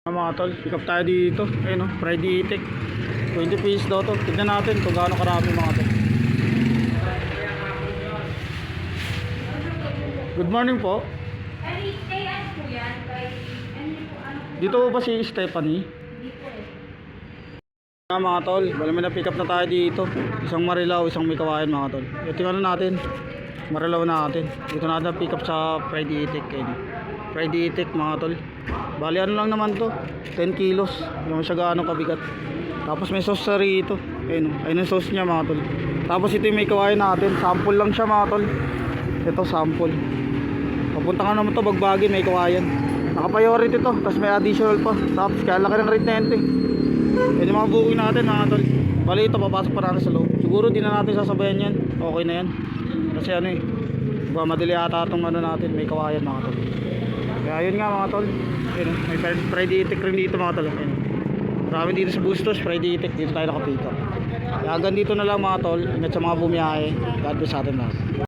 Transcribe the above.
Mga tol, pick up tayo dito. Ayun o, Friday itik 20 pieces daw to. Tignan natin kung gaano karami mga tol. Good morning po. Dito ba si Stephanie? Mga tol, bali may na pick up na tayo dito. Isang Marilao, isang may kawayan mga tol. Ito yung ano natin, Marilao natin. Dito natin pick up sa Friday itik. Friday itik mga tol. Bali ano lang naman to, 10 kilos. Yung siya gaano kabigat. Tapos may sauce sa rito. Ayun yung sauce niya mga tol. Tapos ito yung may kawayan natin. Sample lang siya mga tol. Ito sample. Papunta ka naman to Bagbagi, may kawayan. Naka-priority to. Tapos may additional pa. Tapos kaya laki ng rate na ito. Yan yung mga booking natin mga tol. Bali ito papasok pa natin sa loob. Siguro di na natin sasabayan yan. Okay na yan. Kasi ano eh, madali ata itong ano natin, may kawayan mga tol. Kaya yun nga mga tol. Ayun, may Friday itik rin dito mga tol. Ayun. Marami dito sa Bustos, Friday itik. Dito tayo nakapick up. Kaya hanggang dito na lang mga tol. Ingat sa mga bumiyahe. God bless sa atin lahat.